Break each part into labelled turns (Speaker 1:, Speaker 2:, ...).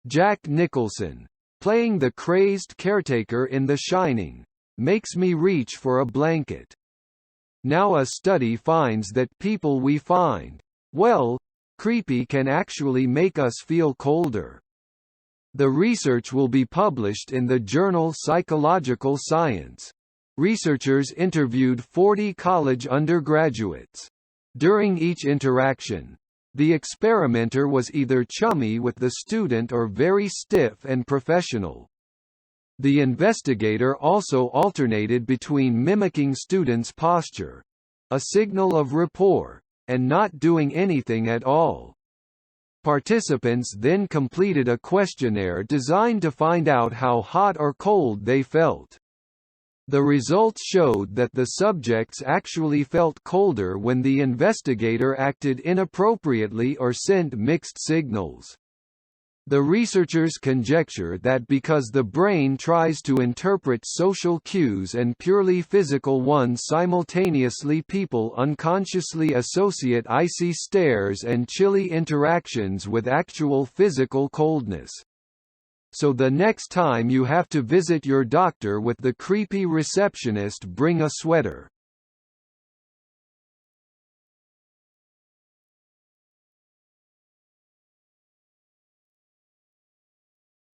Speaker 1: Jack Nicholson, playing the crazed caretaker in The Shining, makes me reach for a blanket. Now a study finds that people we find, well, creepy can actually make us feel colder. The research will be published in the journal Psychological Science. Researchers interviewed 40 college undergraduates. During each interaction, the experimenter was either chummy with the student or very stiff and professional. The investigator also alternated between mimicking students' posture, a signal of rapport, and not doing anything at all. Participants then completed a questionnaire designed to find out how hot or cold they felt. The results showed that the subjects actually felt colder when the investigator acted inappropriately or sent mixed signals. The researchers conjecture that because the brain tries to interpret social cues and purely physical ones simultaneously, people unconsciously associate icy stares and chilly interactions with actual physical coldness. So the next time you have to visit your doctor with the creepy receptionist, bring a sweater.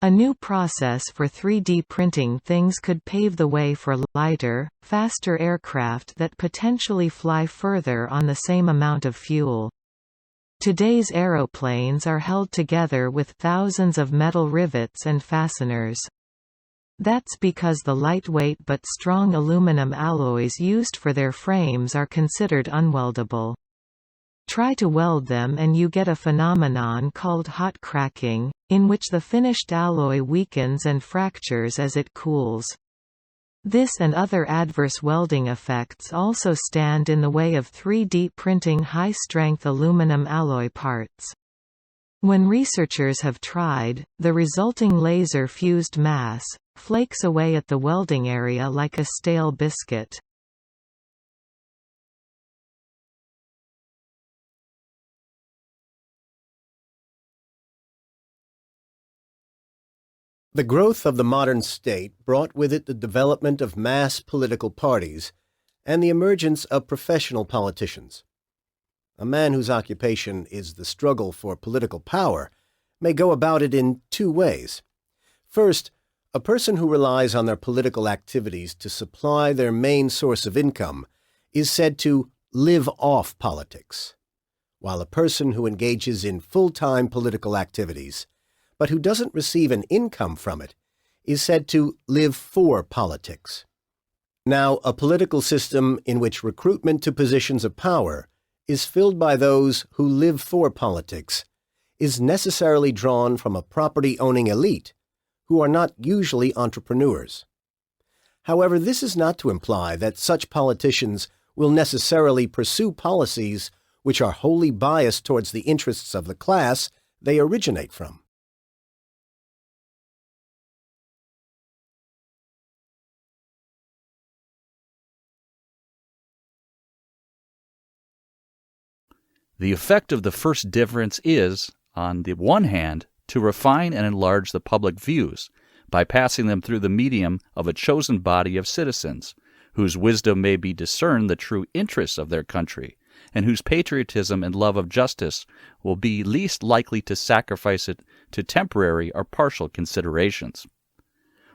Speaker 2: A new process for 3D printing things could pave the way for lighter, faster aircraft that potentially fly further on the same amount of fuel. Today's aeroplanes are held together with thousands of metal rivets and fasteners. That's because the lightweight but strong aluminum alloys used for their frames are considered unweldable. Try to weld them and you get a phenomenon called hot cracking, in which the finished alloy weakens and fractures as it cools. This and other adverse welding effects also stand in the way of 3D printing high-strength aluminum alloy parts. When researchers have tried, the resulting laser-fused mass flakes away at the welding area like a stale biscuit.
Speaker 3: The growth of the modern state brought with it the development of mass political parties and the emergence of professional politicians. A man whose occupation is the struggle for political power may go about it in two ways. First, a person who relies on their political activities to supply their main source of income is said to live off politics, while a person who engages in full-time political activities but who doesn't receive an income from it, is said to live for politics. Now, a political system in which recruitment to positions of power is filled by those who live for politics is necessarily drawn from a property-owning elite who are not usually entrepreneurs. However, this is not to imply that such politicians will necessarily pursue policies which are wholly biased towards the interests of the class they originate from.
Speaker 4: The effect of the first difference is, on the one hand, to refine and enlarge the public views by passing them through the medium of a chosen body of citizens, whose wisdom may be discern the true interests of their country, and whose patriotism and love of justice will be least likely to sacrifice it to temporary or partial considerations.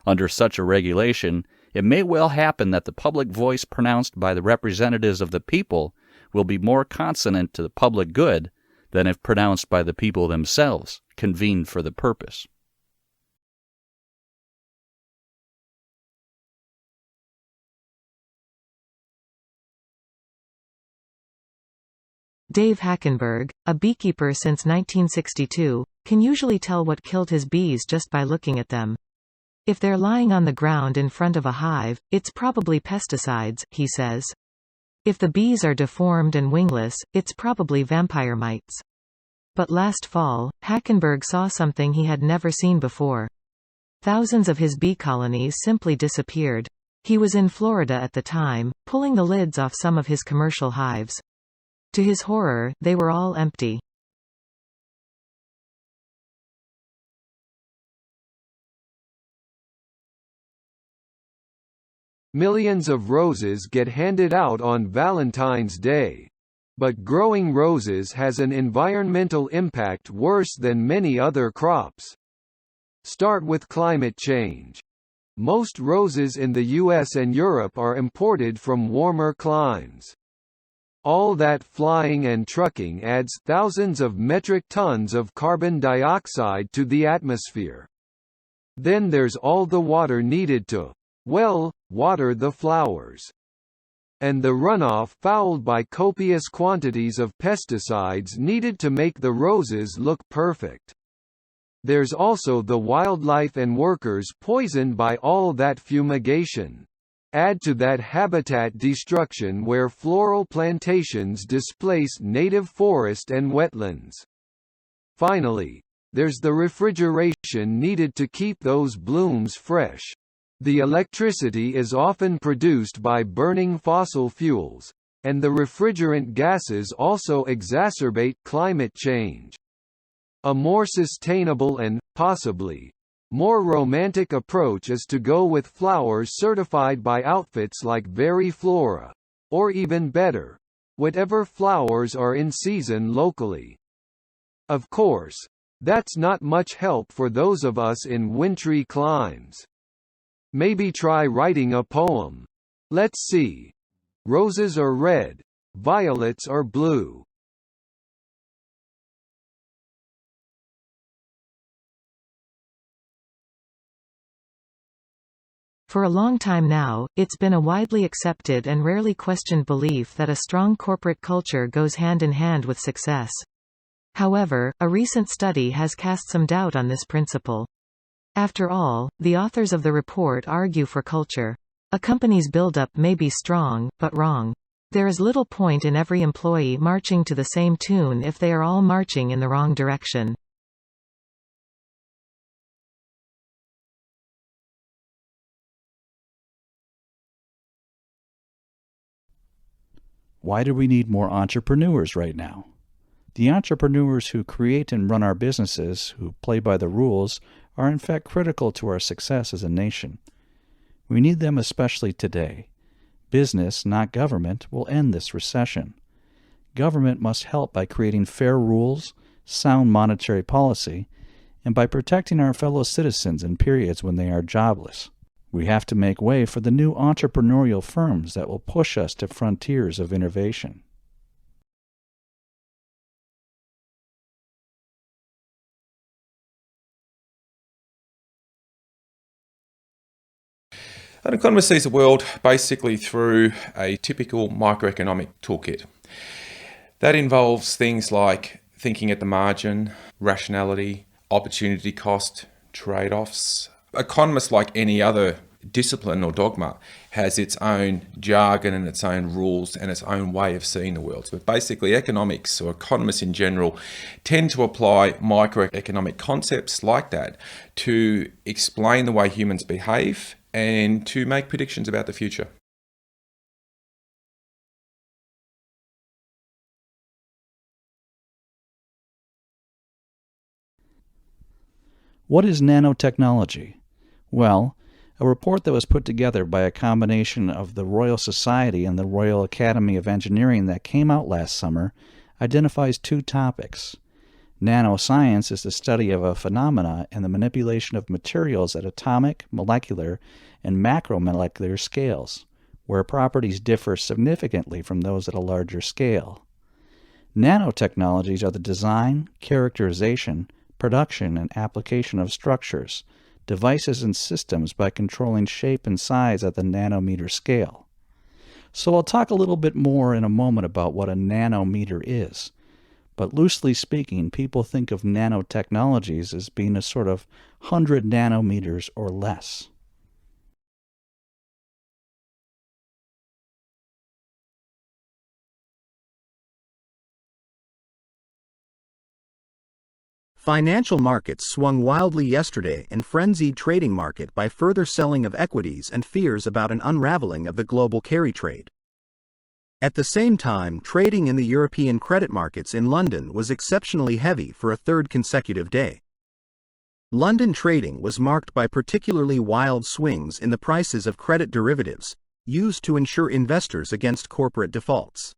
Speaker 4: Under such a regulation, it may well happen that the public voice pronounced by the representatives of the people will be more consonant to the public good than if pronounced by the people themselves, convened for the purpose.
Speaker 2: Dave Hackenberg, a beekeeper since 1962, can usually tell what killed his bees just by looking at them. If they're lying on the ground in front of a hive, it's probably pesticides, he says. If the bees are deformed and wingless, it's probably vampire mites. But last fall, Hackenberg saw something he had never seen before. Thousands of his bee colonies simply disappeared. He was in Florida at the time, pulling the lids off some of his commercial hives. To his horror, they were all empty.
Speaker 1: Millions of roses get handed out on Valentine's Day. But growing roses has an environmental impact worse than many other crops. Start with climate change. Most roses in the US and Europe are imported from warmer climes. All that flying and trucking adds thousands of metric tons of carbon dioxide to the atmosphere. Then there's all the water needed to, well, water the flowers. And the runoff fouled by copious quantities of pesticides needed to make the roses look perfect. There's also the wildlife and workers poisoned by all that fumigation. Add to that habitat destruction where floral plantations displace native forest and wetlands. Finally, there's the refrigeration needed to keep those blooms fresh. The electricity is often produced by burning fossil fuels, and the refrigerant gases also exacerbate climate change. A more sustainable and, possibly, more romantic approach is to go with flowers certified by outfits like Very Flora, or even better, whatever flowers are in season locally. Of course, that's not much help for those of us in wintry climes. Maybe try writing a poem. Let's see. Roses are red, violets are blue.
Speaker 2: For a long time now, it's been a widely accepted and rarely questioned belief that a strong corporate culture goes hand in hand with success. However, a recent study has cast some doubt on this principle. After all, the authors of the report argue for culture. A company's build-up may be strong, but wrong. There is little point in every employee marching to the same tune if they are all marching in the wrong direction.
Speaker 4: Why do we need more entrepreneurs right now? The entrepreneurs who create and run our businesses, who play by the rules, are in fact critical to our success as a nation. We need them especially today. Business, not government, will end this recession. Government must help by creating fair rules, sound monetary policy, and by protecting our fellow citizens in periods when they are jobless. We have to make way for the new entrepreneurial firms that will push us to frontiers of innovation.
Speaker 5: An economist sees the world basically through a typical microeconomic toolkit. That involves things like thinking at the margin, rationality, opportunity cost, trade-offs. Economists, like any other discipline or dogma, has its own jargon and its own rules and its own way of seeing the world. But basically economics, or economists in general, tend to apply microeconomic concepts like that to explain the way humans behave and to make predictions about the future.
Speaker 4: What is nanotechnology? Well, a report that was put together by a combination of the Royal Society and the Royal Academy of Engineering that came out last summer identifies two topics. Nanoscience is the study of a phenomena and the manipulation of materials at atomic, molecular, and macromolecular scales, where properties differ significantly from those at a larger scale. Nanotechnologies are the design, characterization, production, and application of structures, devices, and systems by controlling shape and size at the nanometer scale. So I'll talk a little bit more in a moment about what a nanometer is. But loosely speaking, people think of nanotechnologies as being a sort of 100 nanometers or less.
Speaker 6: Financial markets swung wildly yesterday in frenzied trading market by further selling of equities and fears about an unraveling of the global carry trade. At the same time, trading in the European credit markets in London was exceptionally heavy for a third consecutive day. London trading was marked by particularly wild swings in the prices of credit derivatives, used to insure investors against corporate defaults.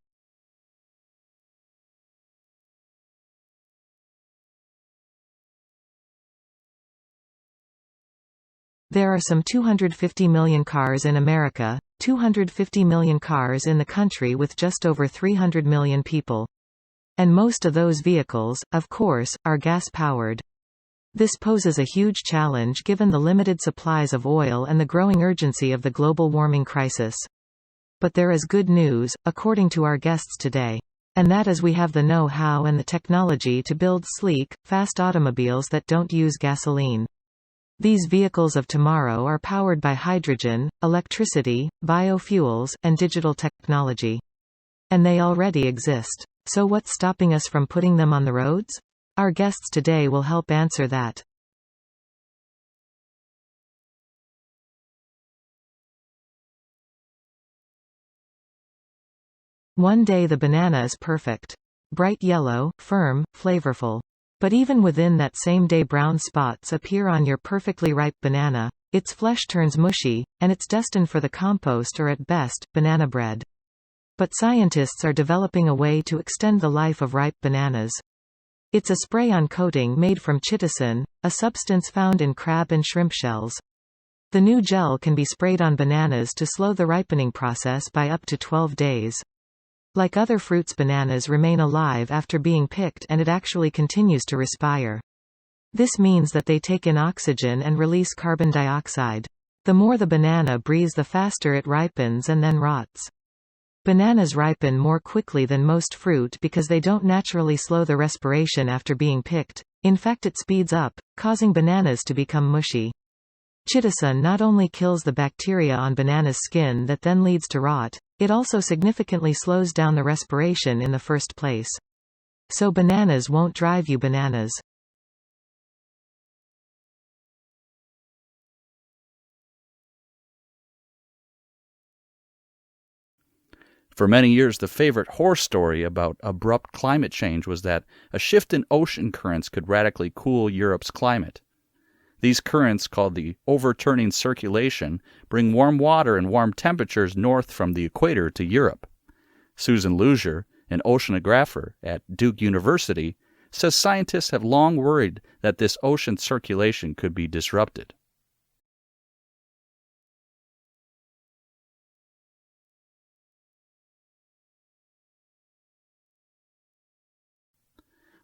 Speaker 2: There are some 250 million cars in America, 250 million cars in the country with just over 300 million people. And most of those vehicles, of course, are gas-powered. This poses a huge challenge given the limited supplies of oil and the growing urgency of the global warming crisis. But there is good news, according to our guests today. And that is we have the know-how and the technology to build sleek, fast automobiles that don't use gasoline. These vehicles of tomorrow are powered by hydrogen, electricity, biofuels, and digital technology. And they already exist. So what's stopping us from putting them on the roads? Our guests today will help answer that. One day the banana is perfect. Bright yellow, firm, flavorful. But even within that same day brown spots appear on your perfectly ripe banana, its flesh turns mushy, and it's destined for the compost or at best, banana bread. But scientists are developing a way to extend the life of ripe bananas. It's a spray-on coating made from chitosan, a substance found in crab and shrimp shells. The new gel can be sprayed on bananas to slow the ripening process by up to 12 days. Like other fruits, bananas remain alive after being picked and it actually continues to respire. This means that they take in oxygen and release carbon dioxide. The more the banana breathes, the faster it ripens and then rots. Bananas ripen more quickly than most fruit because they don't naturally slow the respiration after being picked. In fact, it speeds up, causing bananas to become mushy. Chitosan not only kills the bacteria on banana's skin that then leads to rot, it also significantly slows down the respiration in the first place. So bananas won't drive you bananas.
Speaker 4: For many years, the favorite horror story about abrupt climate change was that a shift in ocean currents could radically cool Europe's climate. These currents, called the overturning circulation, bring warm water and warm temperatures north from the equator to Europe. Susan Luzier, an oceanographer at Duke University, says scientists have long worried that this ocean circulation could be disrupted.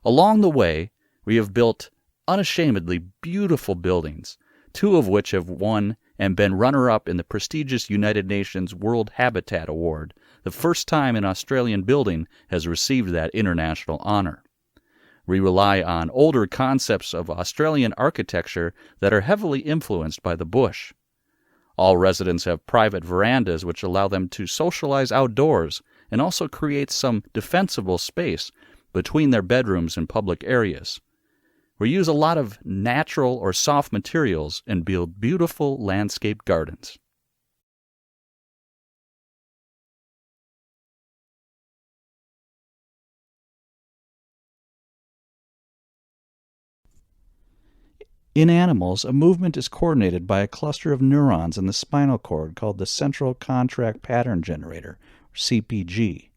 Speaker 4: Along the way, we have built unashamedly beautiful buildings, two of which have won and been runner-up in the prestigious United Nations World Habitat Award, the first time an Australian building has received that international honor. We rely on older concepts of Australian architecture that are heavily influenced by the bush. All residents have private verandas which allow them to socialize outdoors and also create some defensible space between their bedrooms and public areas. We use a lot of natural or soft materials and build beautiful landscape gardens. In animals, a movement is coordinated by a cluster of neurons in the spinal cord called the central contract pattern generator, or CPG.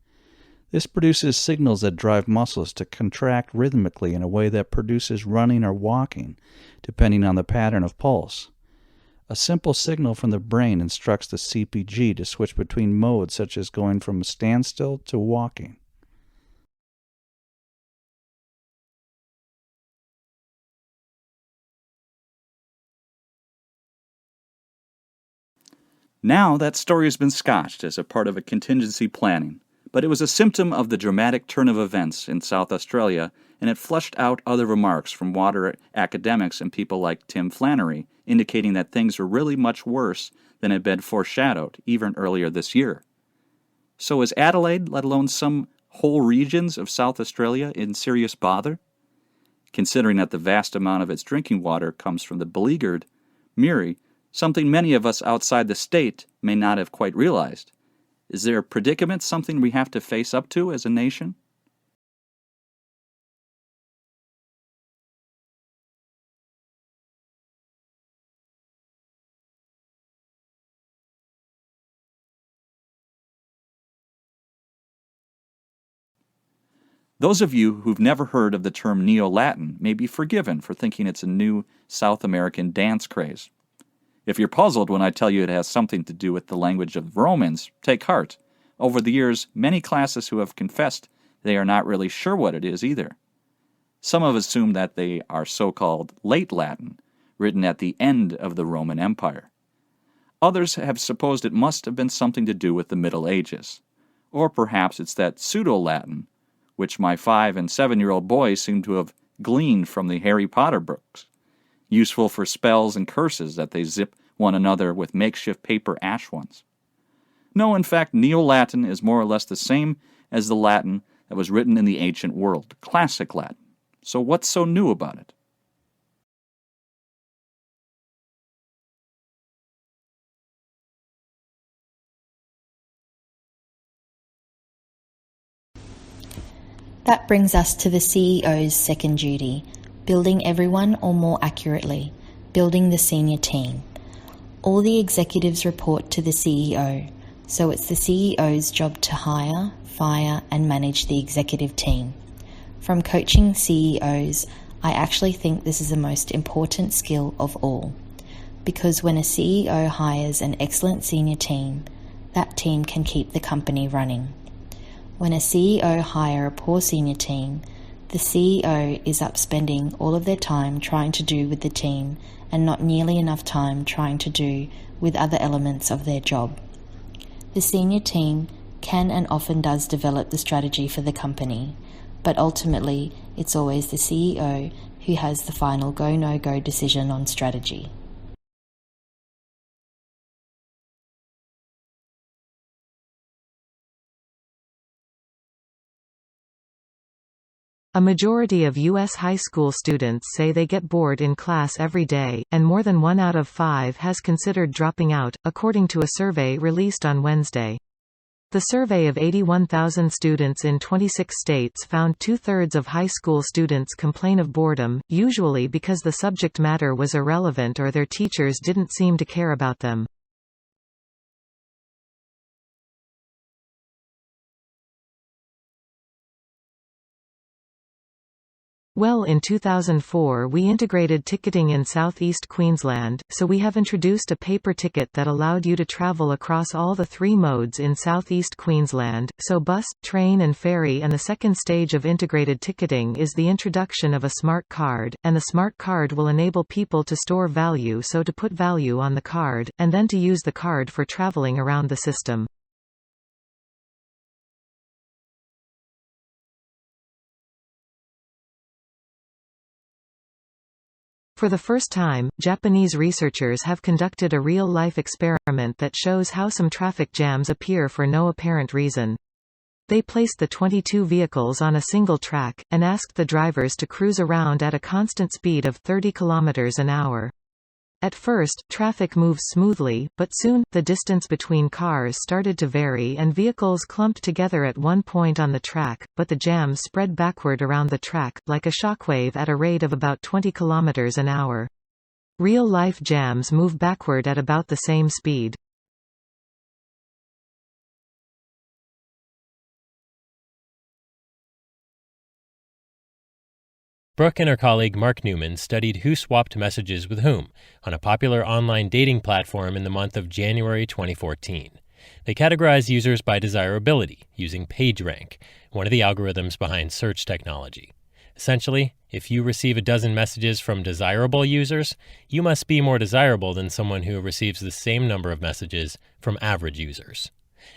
Speaker 4: This produces signals that drive muscles to contract rhythmically in a way that produces running or walking, depending on the pattern of pulse. A simple signal from the brain instructs the CPG to switch between modes such as going from a standstill to walking. Now that story has been scotched as a part of a contingency planning. But it was a symptom of the dramatic turn of events in South Australia, and it flushed out other remarks from water academics and people like Tim Flannery, indicating that things were really much worse than had been foreshadowed, even earlier this year. So is Adelaide, let alone some whole regions of South Australia, in serious bother? Considering that the vast amount of its drinking water comes from the beleaguered Murray, something many of us outside the state may not have quite realized. Is there a predicament, something we have to face up to as a nation? Those of you who've never heard of the term Neo-Latin may be forgiven for thinking it's a new South American dance craze. If you're puzzled when I tell you it has something to do with the language of Romans, take heart. Over the years, many classes who have confessed they are not really sure what it is either. Some have assumed that they are so-called Late Latin, written at the end of the Roman Empire. Others have supposed it must have been something to do with the Middle Ages. Or perhaps it's that Pseudo-Latin, which my 5- and 7-year-old boys seem to have gleaned from the Harry Potter books, useful for spells and curses that they zip one another with makeshift paper ash ones. No, in fact, Neo-Latin is more or less the same as the Latin that was written in the ancient world, Classic Latin. So what's so new about it?
Speaker 7: That brings us to the CEO's second duty, building everyone, or more accurately, building the senior team. All the executives report to the CEO, so it's the CEO's job to hire, fire, and manage the executive team. From coaching CEOs, I actually think this is the most important skill of all, because when a CEO hires an excellent senior team, that team can keep the company running. When a CEO hires a poor senior team, the CEO is up spending all of their time trying to do with the team and not nearly enough time trying to do with other elements of their job. The senior team can and often does develop the strategy for the company, but ultimately it's always the CEO who has the final go-no-go decision on strategy.
Speaker 2: A majority of U.S. high school students say they get bored in class every day, and more than 1 out of 5 has considered dropping out, according to a survey released on Wednesday. The survey of 81,000 students in 26 states found 2/3 of high school students complain of boredom, usually because the subject matter was irrelevant or their teachers didn't seem to care about them. Well, in 2004 we integrated ticketing in southeast Queensland, so we have introduced a paper ticket that allowed you to travel across all the 3 modes in southeast Queensland, so bus, train and ferry, and the second stage of integrated ticketing is the introduction of a smart card, and the smart card will enable people to store value, so to put value on the card, and then to use the card for travelling around the system. For the first time, Japanese researchers have conducted a real-life experiment that shows how some traffic jams appear for no apparent reason. They placed the 22 vehicles on a single track, and asked the drivers to cruise around at a constant speed of 30 km an hour. At first, traffic moves smoothly, but soon, the distance between cars started to vary and vehicles clumped together at one point on the track, but the jam spread backward around the track, like a shockwave at a rate of about 20 km an hour. Real-life jams move backward at about the same speed.
Speaker 8: Brooke and her colleague Mark Newman studied who swapped messages with whom on a popular online dating platform in the month of January 2014. They categorized users by desirability using PageRank, one of the algorithms behind search technology. Essentially, if you receive a dozen messages from desirable users, you must be more desirable than someone who receives the same number of messages from average users.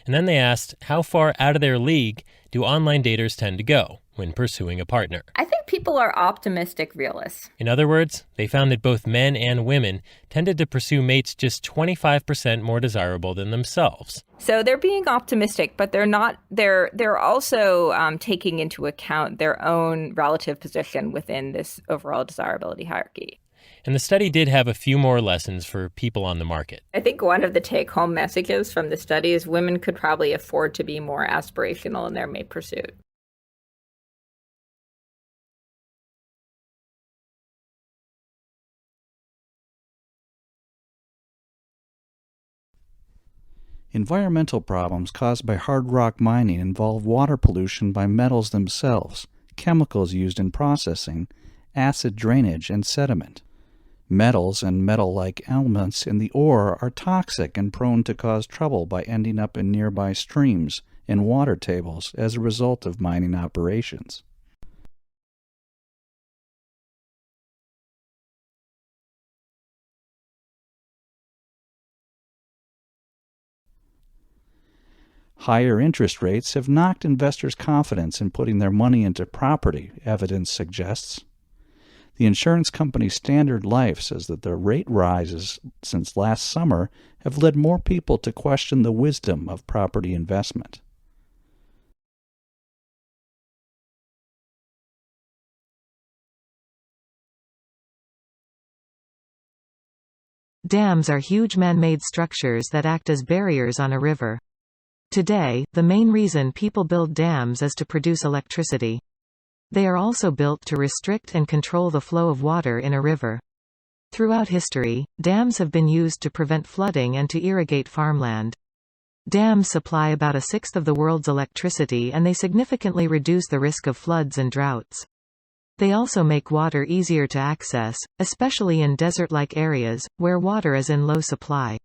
Speaker 8: And then they asked, how far out of their league do online daters tend to go when pursuing a partner?
Speaker 9: I think people are optimistic realists.
Speaker 8: In other words, they found that both men and women tended to pursue mates just 25% more desirable than themselves.
Speaker 9: So they're being optimistic, but they're also taking into account their own relative position within this overall desirability hierarchy.
Speaker 8: And the study did have a few more lessons for people on the market.
Speaker 9: I think one of the take-home messages from the study is women could probably afford to be more aspirational in their mate pursuit.
Speaker 4: Environmental problems caused by hard rock mining involve water pollution by metals themselves, chemicals used in processing, acid drainage, and sediment. Metals and metal-like elements in the ore are toxic and prone to cause trouble by ending up in nearby streams and water tables as a result of mining operations. Higher interest rates have knocked investors' confidence in putting their money into property, evidence suggests. The insurance company Standard Life says that the rate rises since last summer have led more people to question the wisdom of property investment.
Speaker 2: Dams are huge man-made structures that act as barriers on a river. Today, the main reason people build dams is to produce electricity. They are also built to restrict and control the flow of water in a river. Throughout history, dams have been used to prevent flooding and to irrigate farmland. Dams supply about a sixth of the world's electricity, and they significantly reduce the risk of floods and droughts. They also make water easier to access, especially in desert-like areas, where water is in low supply.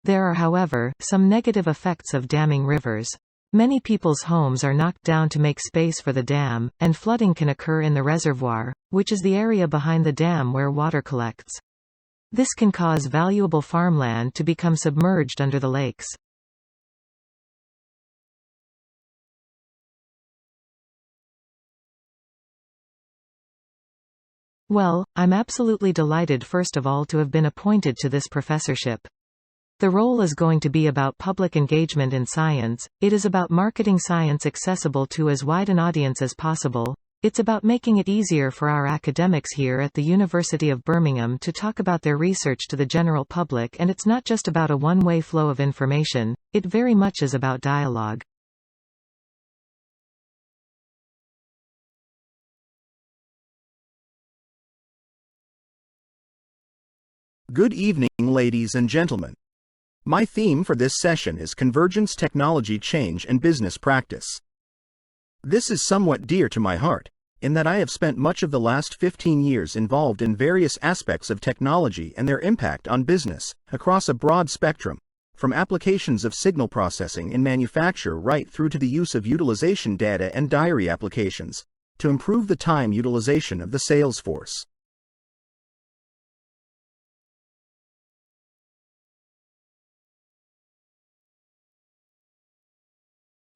Speaker 2: There are, however, some negative effects of damming rivers. Many people's homes are knocked down to make space for the dam, and flooding can occur in the reservoir, which is the area behind the dam where water collects. This can cause valuable farmland to become submerged under the lakes. Well, I'm absolutely delighted first of all to have been appointed to this professorship. The role is going to be about public engagement in science. It is about marketing science accessible to as wide an audience as possible. It's about making it easier for our academics here at the University of Birmingham to talk about their research to the general public, and it's not just about a one-way flow of information, it very much is about dialogue.
Speaker 6: Good evening, ladies and gentlemen. My theme for this session is Convergence Technology Change and Business Practice. This is somewhat dear to my heart, in that I have spent much of the last 15 years involved in various aspects of technology and their impact on business, across a broad spectrum, from applications of signal processing in manufacture right through to the use of utilization data and diary applications, to improve the time utilization of the sales force.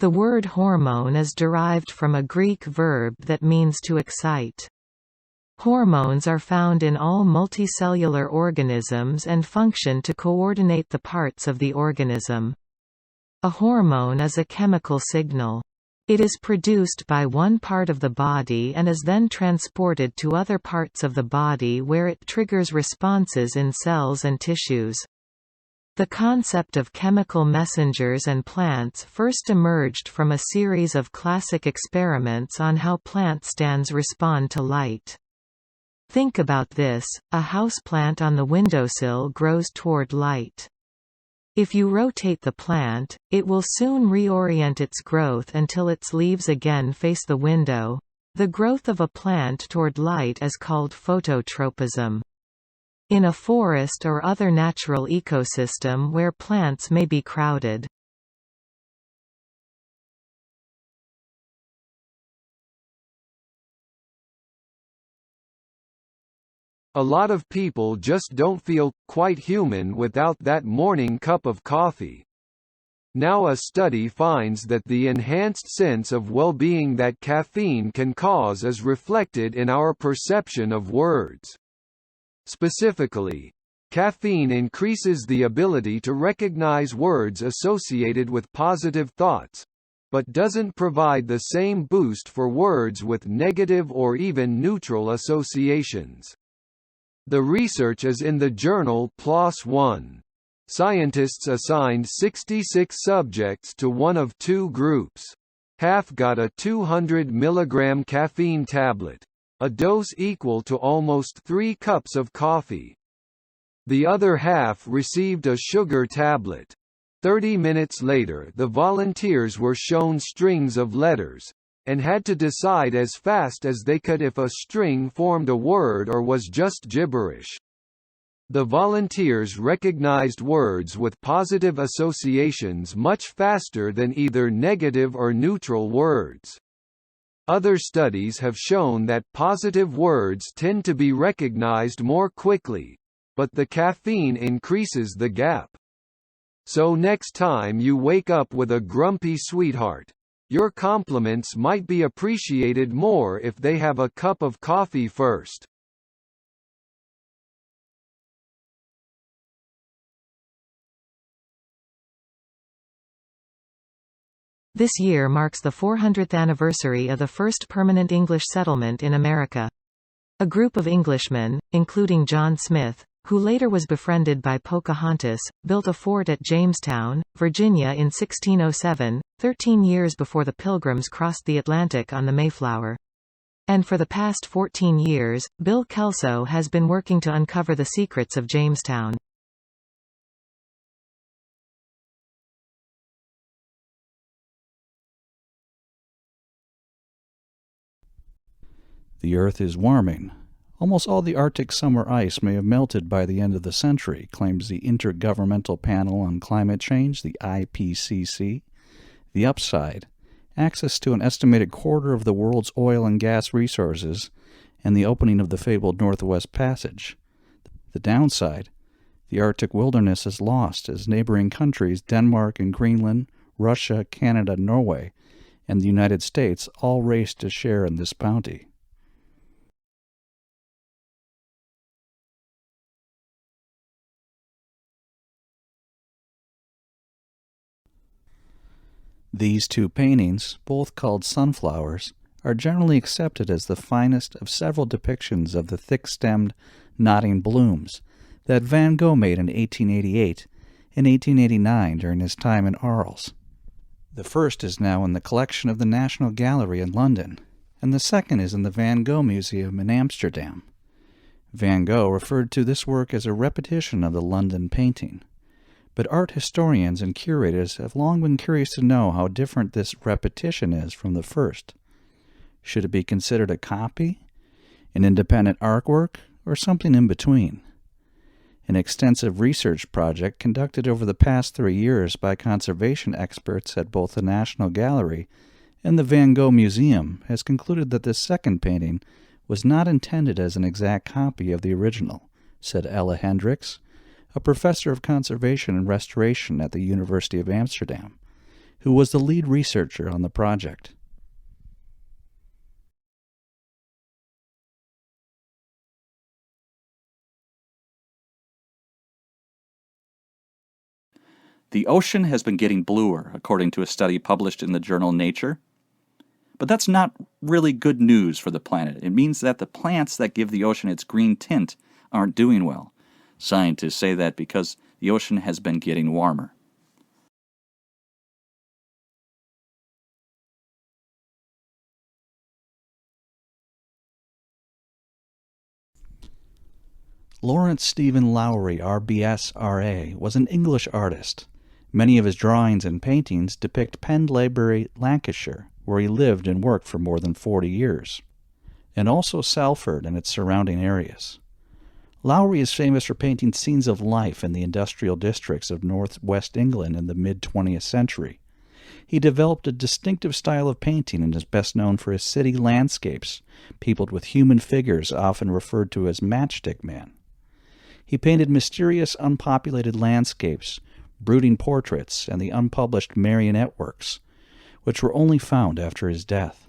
Speaker 2: The word hormone is derived from a Greek verb that means to excite. Hormones are found in all multicellular organisms and function to coordinate the parts of the organism. A hormone is a chemical signal. It is produced by one part of the body and is then transported to other parts of the body where it triggers responses in cells and tissues. The concept of chemical messengers and plants first emerged from a series of classic experiments on how plant stands respond to light. Think about this: a houseplant on the windowsill grows toward light. If you rotate the plant, it will soon reorient its growth until its leaves again face the window. The growth of a plant toward light is called phototropism. In a forest or other natural ecosystem where plants may be crowded.
Speaker 1: A lot of people just don't feel quite human without that morning cup of coffee. Now a study finds that the enhanced sense of well-being that caffeine can cause is reflected in our perception of words. Specifically, caffeine increases the ability to recognize words associated with positive thoughts, but doesn't provide the same boost for words with negative or even neutral associations. The research is in the journal PLOS One. Scientists assigned 66 subjects to one of two groups. Half got a 200 mg caffeine tablet, a dose equal to almost 3 cups of coffee. The other half received a sugar tablet. 30 minutes later, the volunteers were shown strings of letters, and had to decide as fast as they could if a string formed a word or was just gibberish. The volunteers recognized words with positive associations much faster than either negative or neutral words. Other studies have shown that positive words tend to be recognized more quickly, but the caffeine increases the gap. So next time you wake up with a grumpy sweetheart, your compliments might be appreciated more if they have a cup of coffee first.
Speaker 2: This year marks the 400th anniversary of the first permanent English settlement in America. A group of Englishmen, including John Smith, who later was befriended by Pocahontas, built a fort at Jamestown, Virginia in 1607, 13 years before the Pilgrims crossed the Atlantic on the Mayflower. And for the past 14 years, Bill Kelso has been working to uncover the secrets of Jamestown.
Speaker 4: The Earth is warming. Almost all the Arctic summer ice may have melted by the end of the century, claims the Intergovernmental Panel on Climate Change, the IPCC. The upside: access to an estimated quarter of the world's oil and gas resources, and the opening of the fabled Northwest Passage. The downside: the Arctic wilderness is lost as neighboring countries, Denmark and Greenland, Russia, Canada, Norway, and the United States all race to share in this bounty. These two paintings, both called sunflowers, are generally accepted as the finest of several depictions of the thick-stemmed, nodding blooms that Van Gogh made in 1888 and 1889 during his time in Arles. The first is now in the collection of the National Gallery in London, and the second is in the Van Gogh Museum in Amsterdam. Van Gogh referred to this work as a repetition of the London painting. But art historians and curators have long been curious to know how different this repetition is from the first. Should it be considered a copy, an independent artwork, or something in between? An extensive research project conducted over the past 3 years by conservation experts at both the National Gallery and the Van Gogh Museum has concluded that this second painting was not intended as an exact copy of the original, said Ella Hendricks, a professor of conservation and restoration at the University of Amsterdam, who was the lead researcher on the project. The ocean has been getting bluer, according to a study published in the journal Nature. But that's not really good news for the planet. It means that the plants that give the ocean its green tint aren't doing well. Scientists say that because the ocean has been getting warmer. Lawrence Stephen Lowry, RBS, RA, was an English artist. Many of his drawings and paintings depict Pendlebury, Lancashire, where he lived and worked for more than 40 years, and also Salford and its surrounding areas. Lowry is famous for painting scenes of life in the industrial districts of northwest England in the mid-20th century. He developed a distinctive style of painting and is best known for his city landscapes, peopled with human figures often referred to as Matchstick Man. He painted mysterious, unpopulated landscapes, brooding portraits, and the unpublished marionette works, which were only found after his death.